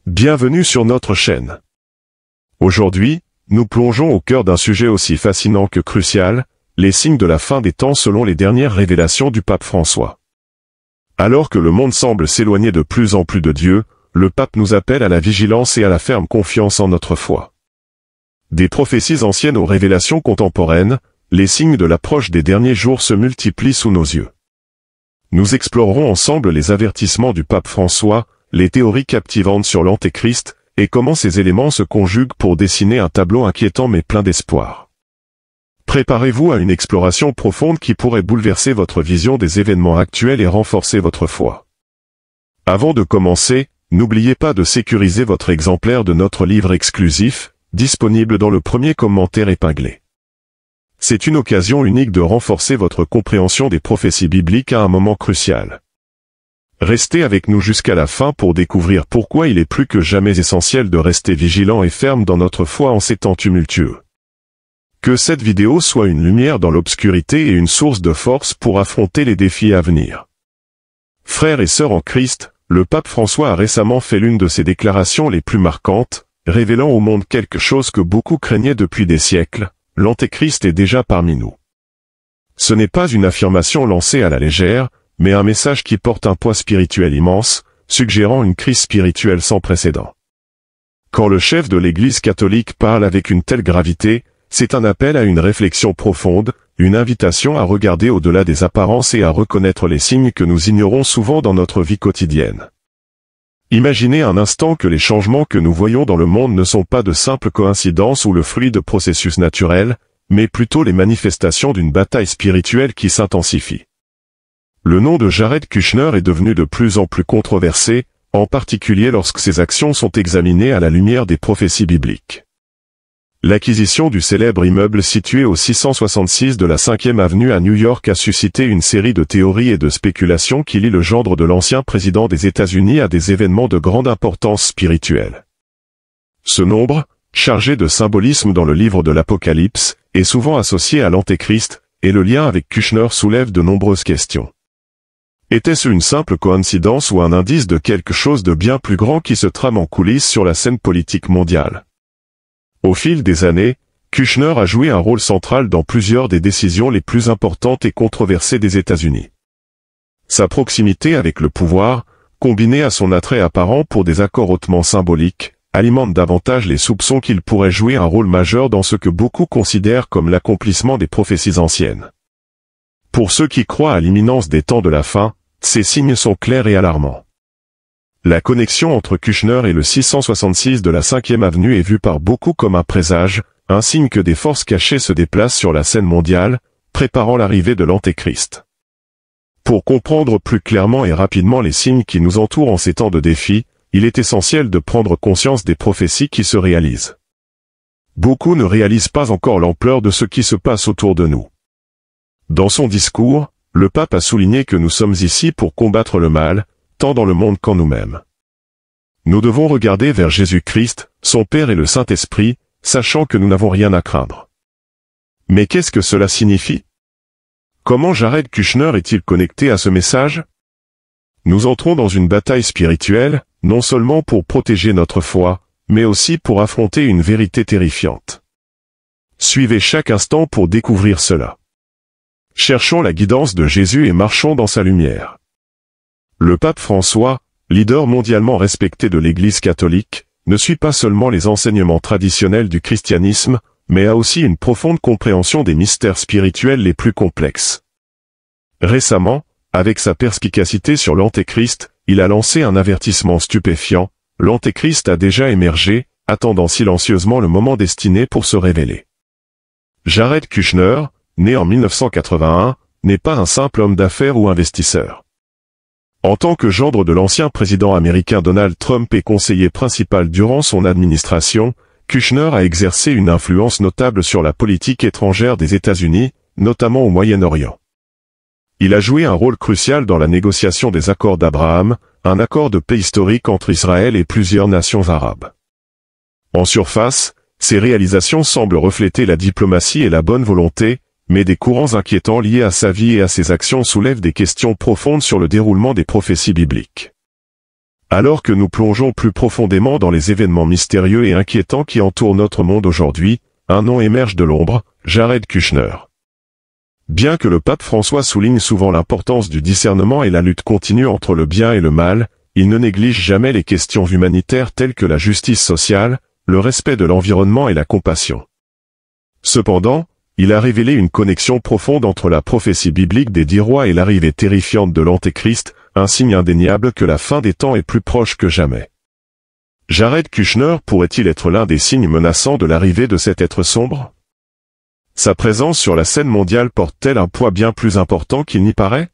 Bienvenue sur notre chaîne. Aujourd'hui, nous plongeons au cœur d'un sujet aussi fascinant que crucial, les signes de la fin des temps selon les dernières révélations du pape François. Alors que le monde semble s'éloigner de plus en plus de Dieu, le pape nous appelle à la vigilance et à la ferme confiance en notre foi. Des prophéties anciennes aux révélations contemporaines, les signes de l'approche des derniers jours se multiplient sous nos yeux. Nous explorerons ensemble les avertissements du pape François, les théories captivantes sur l'Antéchrist, et comment ces éléments se conjuguent pour dessiner un tableau inquiétant mais plein d'espoir. Préparez-vous à une exploration profonde qui pourrait bouleverser votre vision des événements actuels et renforcer votre foi. Avant de commencer, n'oubliez pas de sécuriser votre exemplaire de notre livre exclusif, disponible dans le premier commentaire épinglé. C'est une occasion unique de renforcer votre compréhension des prophéties bibliques à un moment crucial. Restez avec nous jusqu'à la fin pour découvrir pourquoi il est plus que jamais essentiel de rester vigilant et ferme dans notre foi en ces temps tumultueux. Que cette vidéo soit une lumière dans l'obscurité et une source de force pour affronter les défis à venir. Frères et sœurs en Christ, le pape François a récemment fait l'une de ses déclarations les plus marquantes, révélant au monde quelque chose que beaucoup craignaient depuis des siècles, l'Antéchrist est déjà parmi nous. Ce n'est pas une affirmation lancée à la légère, mais un message qui porte un poids spirituel immense, suggérant une crise spirituelle sans précédent. Quand le chef de l'Église catholique parle avec une telle gravité, c'est un appel à une réflexion profonde, une invitation à regarder au-delà des apparences et à reconnaître les signes que nous ignorons souvent dans notre vie quotidienne. Imaginez un instant que les changements que nous voyons dans le monde ne sont pas de simples coïncidences ou le fruit de processus naturels, mais plutôt les manifestations d'une bataille spirituelle qui s'intensifie. Le nom de Jared Kushner est devenu de plus en plus controversé, en particulier lorsque ses actions sont examinées à la lumière des prophéties bibliques. L'acquisition du célèbre immeuble situé au 666 de la 5e avenue à New York a suscité une série de théories et de spéculations qui lient le gendre de l'ancien président des États-Unis à des événements de grande importance spirituelle. Ce nombre, chargé de symbolisme dans le livre de l'Apocalypse, est souvent associé à l'Antéchrist, et le lien avec Kushner soulève de nombreuses questions. Était-ce une simple coïncidence ou un indice de quelque chose de bien plus grand qui se trame en coulisses sur la scène politique mondiale? Au fil des années, Kushner a joué un rôle central dans plusieurs des décisions les plus importantes et controversées des États-Unis. Sa proximité avec le pouvoir, combinée à son attrait apparent pour des accords hautement symboliques, alimente davantage les soupçons qu'il pourrait jouer un rôle majeur dans ce que beaucoup considèrent comme l'accomplissement des prophéties anciennes. Pour ceux qui croient à l'imminence des temps de la fin, ces signes sont clairs et alarmants. La connexion entre Kushner et le 666 de la 5e avenue est vue par beaucoup comme un présage, un signe que des forces cachées se déplacent sur la scène mondiale, préparant l'arrivée de l'Antéchrist. Pour comprendre plus clairement et rapidement les signes qui nous entourent en ces temps de défi, il est essentiel de prendre conscience des prophéties qui se réalisent. Beaucoup ne réalisent pas encore l'ampleur de ce qui se passe autour de nous. Dans son discours, le pape a souligné que nous sommes ici pour combattre le mal, tant dans le monde qu'en nous-mêmes. Nous devons regarder vers Jésus-Christ, son Père et le Saint-Esprit, sachant que nous n'avons rien à craindre. Mais qu'est-ce que cela signifie? Comment Jared Kushner est-il connecté à ce message? Nous entrons dans une bataille spirituelle, non seulement pour protéger notre foi, mais aussi pour affronter une vérité terrifiante. Suivez chaque instant pour découvrir cela. Cherchons la guidance de Jésus et marchons dans sa lumière. Le pape François, leader mondialement respecté de l'Église catholique, ne suit pas seulement les enseignements traditionnels du christianisme, mais a aussi une profonde compréhension des mystères spirituels les plus complexes. Récemment, avec sa perspicacité sur l'Antéchrist, il a lancé un avertissement stupéfiant: l'Antéchrist a déjà émergé, attendant silencieusement le moment destiné pour se révéler. Jared Kushner, né en 1981, n'est pas un simple homme d'affaires ou investisseur. En tant que gendre de l'ancien président américain Donald Trump et conseiller principal durant son administration, Kushner a exercé une influence notable sur la politique étrangère des États-Unis, notamment au Moyen-Orient. Il a joué un rôle crucial dans la négociation des accords d'Abraham, un accord de paix historique entre Israël et plusieurs nations arabes. En surface, ses réalisations semblent refléter la diplomatie et la bonne volonté, mais des courants inquiétants liés à sa vie et à ses actions soulèvent des questions profondes sur le déroulement des prophéties bibliques. Alors que nous plongeons plus profondément dans les événements mystérieux et inquiétants qui entourent notre monde aujourd'hui, un nom émerge de l'ombre, Jared Kushner. Bien que le pape François souligne souvent l'importance du discernement et la lutte continue entre le bien et le mal, il ne néglige jamais les questions humanitaires telles que la justice sociale, le respect de l'environnement et la compassion. Cependant, il a révélé une connexion profonde entre la prophétie biblique des 10 rois et l'arrivée terrifiante de l'Antéchrist, un signe indéniable que la fin des temps est plus proche que jamais. Jared Kushner pourrait-il être l'un des signes menaçants de l'arrivée de cet être sombre? Sa présence sur la scène mondiale porte-t-elle un poids bien plus important qu'il n'y paraît?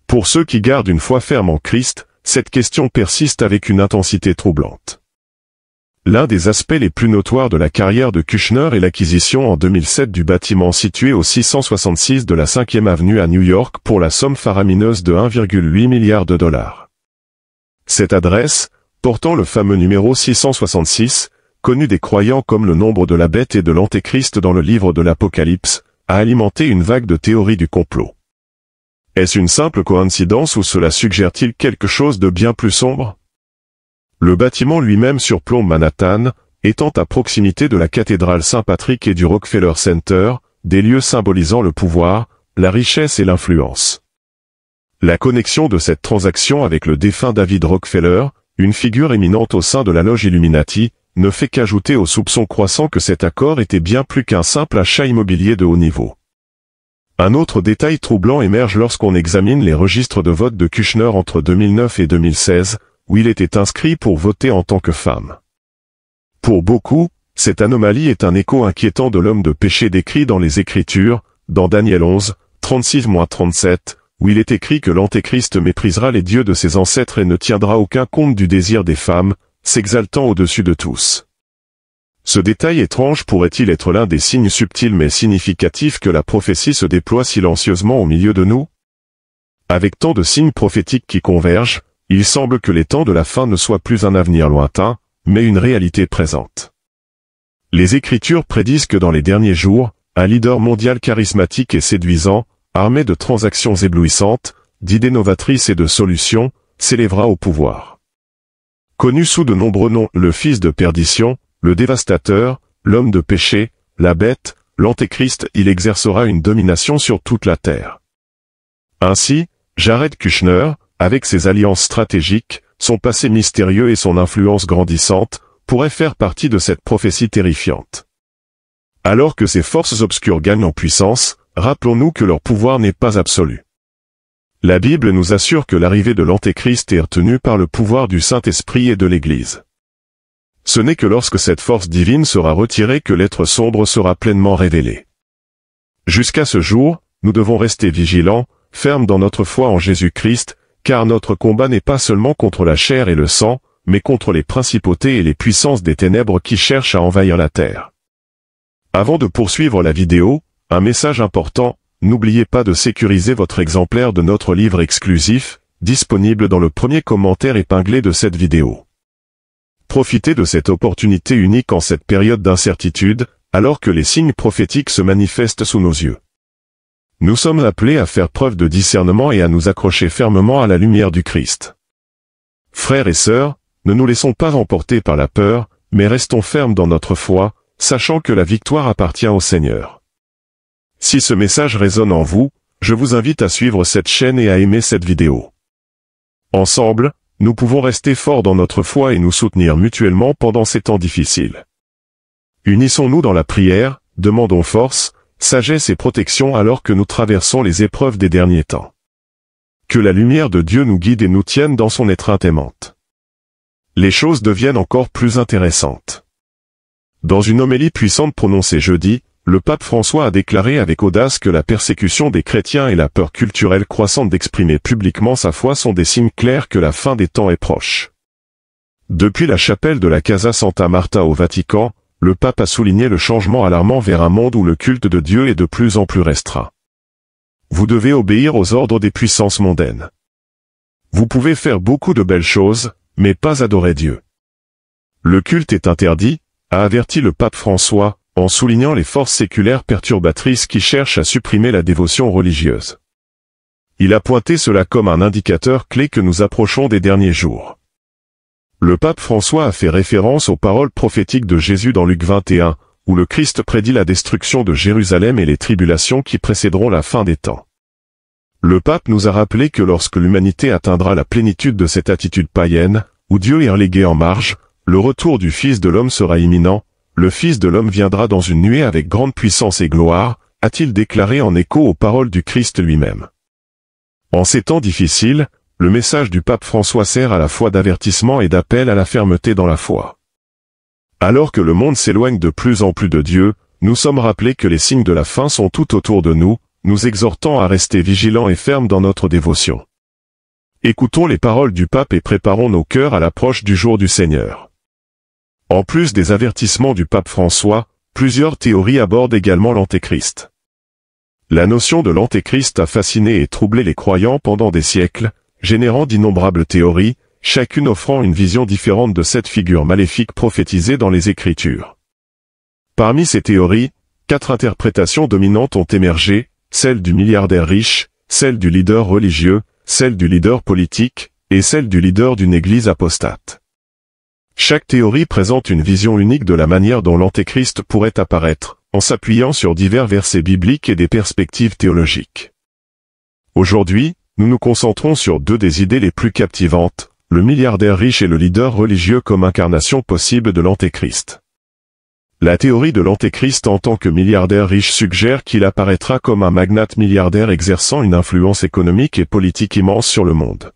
Pour ceux qui gardent une foi ferme en Christ, cette question persiste avec une intensité troublante. L'un des aspects les plus notoires de la carrière de Kushner est l'acquisition en 2007 du bâtiment situé au 666 de la 5e avenue à New York pour la somme faramineuse de 1,8 milliard de dollars. Cette adresse, portant le fameux numéro 666, connu des croyants comme le nombre de la bête et de l'Antéchrist dans le livre de l'Apocalypse, a alimenté une vague de théories du complot. Est-ce une simple coïncidence ou cela suggère-t-il quelque chose de bien plus sombre? Le bâtiment lui-même surplombe Manhattan, étant à proximité de la cathédrale Saint-Patrick et du Rockefeller Center, des lieux symbolisant le pouvoir, la richesse et l'influence. La connexion de cette transaction avec le défunt David Rockefeller, une figure éminente au sein de la loge Illuminati, ne fait qu'ajouter au soupçon croissant que cet accord était bien plus qu'un simple achat immobilier de haut niveau. Un autre détail troublant émerge lorsqu'on examine les registres de vote de Kushner entre 2009 et 2016, où il était inscrit pour voter en tant que femme. Pour beaucoup, cette anomalie est un écho inquiétant de l'homme de péché décrit dans les Écritures, dans Daniel 11, 36-37, où il est écrit que l'Antéchrist méprisera les dieux de ses ancêtres et ne tiendra aucun compte du désir des femmes, s'exaltant au-dessus de tous. Ce détail étrange pourrait-il être l'un des signes subtils mais significatifs que la prophétie se déploie silencieusement au milieu de nous? Avec tant de signes prophétiques qui convergent, il semble que les temps de la fin ne soient plus un avenir lointain, mais une réalité présente. Les Écritures prédisent que dans les derniers jours, un leader mondial charismatique et séduisant, armé de transactions éblouissantes, d'idées novatrices et de solutions, s'élèvera au pouvoir. Connu sous de nombreux noms, le fils de perdition, le dévastateur, l'homme de péché, la bête, l'Antéchrist, il exercera une domination sur toute la terre. Ainsi, Jared Kushner, avec ses alliances stratégiques, son passé mystérieux et son influence grandissante, pourrait faire partie de cette prophétie terrifiante. Alors que ces forces obscures gagnent en puissance, rappelons-nous que leur pouvoir n'est pas absolu. La Bible nous assure que l'arrivée de l'Antéchrist est retenue par le pouvoir du Saint-Esprit et de l'Église. Ce n'est que lorsque cette force divine sera retirée que l'être sombre sera pleinement révélé. Jusqu'à ce jour, nous devons rester vigilants, fermes dans notre foi en Jésus-Christ, car notre combat n'est pas seulement contre la chair et le sang, mais contre les principautés et les puissances des ténèbres qui cherchent à envahir la terre. Avant de poursuivre la vidéo, un message important, n'oubliez pas de sécuriser votre exemplaire de notre livre exclusif, disponible dans le premier commentaire épinglé de cette vidéo. Profitez de cette opportunité unique en cette période d'incertitude, alors que les signes prophétiques se manifestent sous nos yeux. Nous sommes appelés à faire preuve de discernement et à nous accrocher fermement à la lumière du Christ. Frères et sœurs, ne nous laissons pas emporter par la peur, mais restons fermes dans notre foi, sachant que la victoire appartient au Seigneur. Si ce message résonne en vous, je vous invite à suivre cette chaîne et à aimer cette vidéo. Ensemble, nous pouvons rester forts dans notre foi et nous soutenir mutuellement pendant ces temps difficiles. Unissons-nous dans la prière, demandons force, sagesse et protection alors que nous traversons les épreuves des derniers temps. Que la lumière de Dieu nous guide et nous tienne dans son étreinte aimante. Les choses deviennent encore plus intéressantes. Dans une homélie puissante prononcée jeudi, le pape François a déclaré avec audace que la persécution des chrétiens et la peur culturelle croissante d'exprimer publiquement sa foi sont des signes clairs que la fin des temps est proche. Depuis la chapelle de la Casa Santa Marta au Vatican, le pape a souligné le changement alarmant vers un monde où le culte de Dieu est de plus en plus restreint. Vous devez obéir aux ordres des puissances mondaines. Vous pouvez faire beaucoup de belles choses, mais pas adorer Dieu. Le culte est interdit, a averti le pape François, en soulignant les forces séculaires perturbatrices qui cherchent à supprimer la dévotion religieuse. Il a pointé cela comme un indicateur clé que nous approchons des derniers jours. Le pape François a fait référence aux paroles prophétiques de Jésus dans Luc 21, où le Christ prédit la destruction de Jérusalem et les tribulations qui précéderont la fin des temps. Le pape nous a rappelé que lorsque l'humanité atteindra la plénitude de cette attitude païenne, où Dieu est relégué en marge, le retour du Fils de l'homme sera imminent, le Fils de l'homme viendra dans une nuée avec grande puissance et gloire, a-t-il déclaré en écho aux paroles du Christ lui-même. En ces temps difficiles, le message du pape François sert à la fois d'avertissement et d'appel à la fermeté dans la foi. Alors que le monde s'éloigne de plus en plus de Dieu, nous sommes rappelés que les signes de la fin sont tout autour de nous, nous exhortant à rester vigilants et fermes dans notre dévotion. Écoutons les paroles du pape et préparons nos cœurs à l'approche du jour du Seigneur. En plus des avertissements du pape François, plusieurs théories abordent également l'Antéchrist. La notion de l'Antéchrist a fasciné et troublé les croyants pendant des siècles, générant d'innombrables théories, chacune offrant une vision différente de cette figure maléfique prophétisée dans les Écritures. Parmi ces théories, 4 interprétations dominantes ont émergé, celle du milliardaire riche, celle du leader religieux, celle du leader politique, et celle du leader d'une église apostate. Chaque théorie présente une vision unique de la manière dont l'Antéchrist pourrait apparaître, en s'appuyant sur divers versets bibliques et des perspectives théologiques. Aujourd'hui, nous nous concentrons sur 2 des idées les plus captivantes, le milliardaire riche et le leader religieux comme incarnation possible de l'Antéchrist. La théorie de l'Antéchrist en tant que milliardaire riche suggère qu'il apparaîtra comme un magnate milliardaire exerçant une influence économique et politique immense sur le monde.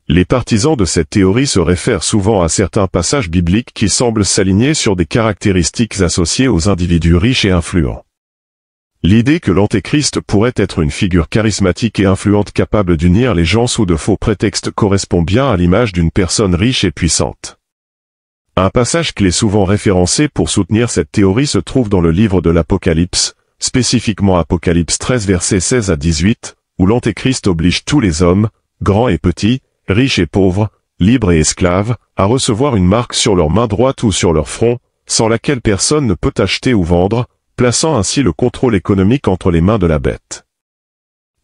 Les partisans de cette théorie se réfèrent souvent à certains passages bibliques qui semblent s'aligner sur des caractéristiques associées aux individus riches et influents. L'idée que l'Antéchrist pourrait être une figure charismatique et influente capable d'unir les gens sous de faux prétextes correspond bien à l'image d'une personne riche et puissante. Un passage clé souvent référencé pour soutenir cette théorie se trouve dans le livre de l'Apocalypse, spécifiquement Apocalypse 13 versets 16 à 18, où l'Antéchrist oblige tous les hommes, grands et petits, riches et pauvres, libres et esclaves, à recevoir une marque sur leur main droite ou sur leur front, sans laquelle personne ne peut acheter ou vendre, plaçant ainsi le contrôle économique entre les mains de la bête.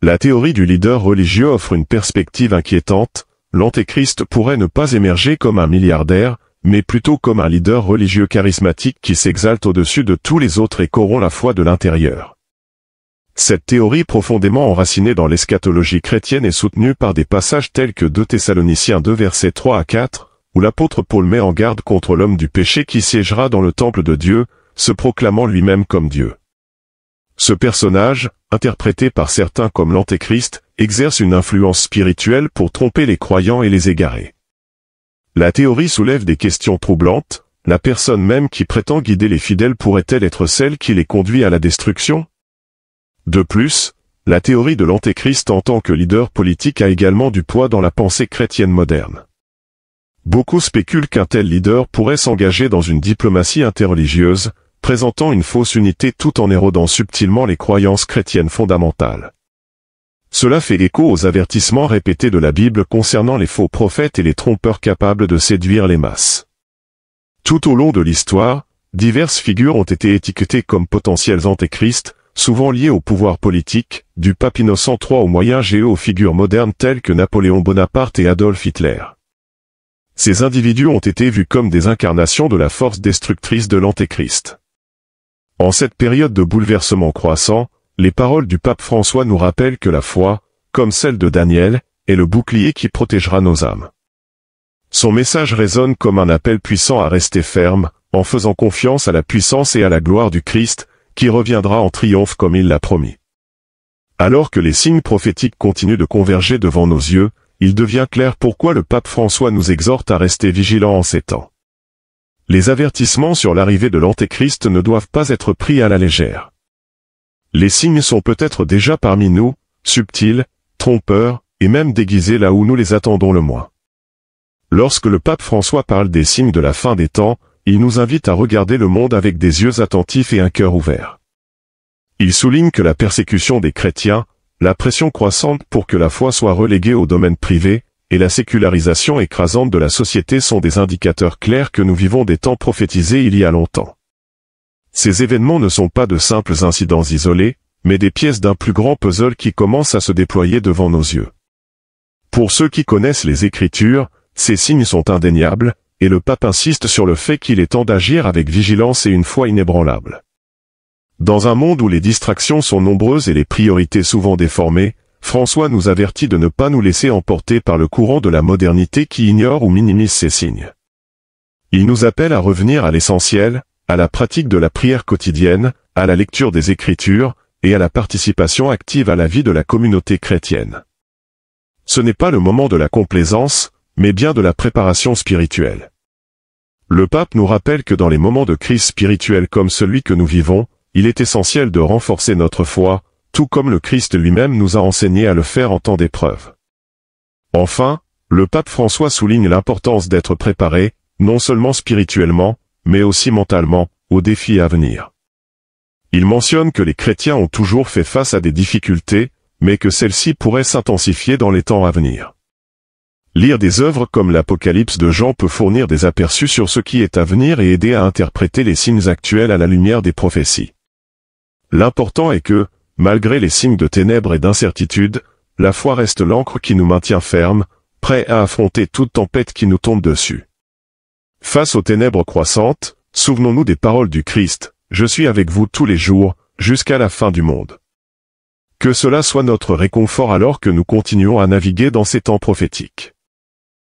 La théorie du leader religieux offre une perspective inquiétante, l'Antéchrist pourrait ne pas émerger comme un milliardaire, mais plutôt comme un leader religieux charismatique qui s'exalte au-dessus de tous les autres et corrompt la foi de l'intérieur. Cette théorie profondément enracinée dans l'eschatologie chrétienne est soutenue par des passages tels que 2 Thessaloniciens 2 versets 3 à 4, où l'apôtre Paul met en garde contre l'homme du péché qui siégera dans le temple de Dieu, se proclamant lui-même comme Dieu. Ce personnage, interprété par certains comme l'Antéchrist, exerce une influence spirituelle pour tromper les croyants et les égarer. La théorie soulève des questions troublantes, la personne même qui prétend guider les fidèles pourrait-elle être celle qui les conduit à la destruction? De plus, la théorie de l'Antéchrist en tant que leader politique a également du poids dans la pensée chrétienne moderne. Beaucoup spéculent qu'un tel leader pourrait s'engager dans une diplomatie interreligieuse, présentant une fausse unité tout en érodant subtilement les croyances chrétiennes fondamentales. Cela fait écho aux avertissements répétés de la Bible concernant les faux prophètes et les trompeurs capables de séduire les masses. Tout au long de l'histoire, diverses figures ont été étiquetées comme potentiels antéchrists, souvent liées au pouvoir politique, du pape Innocent III au moyen Âge aux figures modernes telles que Napoléon Bonaparte et Adolf Hitler. Ces individus ont été vus comme des incarnations de la force destructrice de l'Antéchrist. En cette période de bouleversement croissant, les paroles du pape François nous rappellent que la foi, comme celle de Daniel, est le bouclier qui protégera nos âmes. Son message résonne comme un appel puissant à rester ferme, en faisant confiance à la puissance et à la gloire du Christ, qui reviendra en triomphe comme il l'a promis. Alors que les signes prophétiques continuent de converger devant nos yeux, il devient clair pourquoi le pape François nous exhorte à rester vigilants en ces temps. Les avertissements sur l'arrivée de l'Antéchrist ne doivent pas être pris à la légère. Les signes sont peut-être déjà parmi nous, subtils, trompeurs, et même déguisés là où nous les attendons le moins. Lorsque le pape François parle des signes de la fin des temps, il nous invite à regarder le monde avec des yeux attentifs et un cœur ouvert. Il souligne que la persécution des chrétiens, la pression croissante pour que la foi soit reléguée au domaine privé, et la sécularisation écrasante de la société sont des indicateurs clairs que nous vivons des temps prophétisés il y a longtemps. Ces événements ne sont pas de simples incidents isolés, mais des pièces d'un plus grand puzzle qui commence à se déployer devant nos yeux. Pour ceux qui connaissent les Écritures, ces signes sont indéniables, et le pape insiste sur le fait qu'il est temps d'agir avec vigilance et une foi inébranlable. Dans un monde où les distractions sont nombreuses et les priorités souvent déformées, François nous avertit de ne pas nous laisser emporter par le courant de la modernité qui ignore ou minimise ces signes. Il nous appelle à revenir à l'essentiel, à la pratique de la prière quotidienne, à la lecture des Écritures, et à la participation active à la vie de la communauté chrétienne. Ce n'est pas le moment de la complaisance, mais bien de la préparation spirituelle. Le pape nous rappelle que dans les moments de crise spirituelle comme celui que nous vivons, il est essentiel de renforcer notre foi, tout comme le Christ lui-même nous a enseigné à le faire en temps d'épreuve. Enfin, le pape François souligne l'importance d'être préparé, non seulement spirituellement, mais aussi mentalement, aux défis à venir. Il mentionne que les chrétiens ont toujours fait face à des difficultés, mais que celles-ci pourraient s'intensifier dans les temps à venir. Lire des œuvres comme l'Apocalypse de Jean peut fournir des aperçus sur ce qui est à venir et aider à interpréter les signes actuels à la lumière des prophéties. L'important est que, malgré les signes de ténèbres et d'incertitude, la foi reste l'ancre qui nous maintient fermes, prêts à affronter toute tempête qui nous tombe dessus. Face aux ténèbres croissantes, souvenons-nous des paroles du Christ, « Je suis avec vous tous les jours, jusqu'à la fin du monde ». Que cela soit notre réconfort alors que nous continuons à naviguer dans ces temps prophétiques.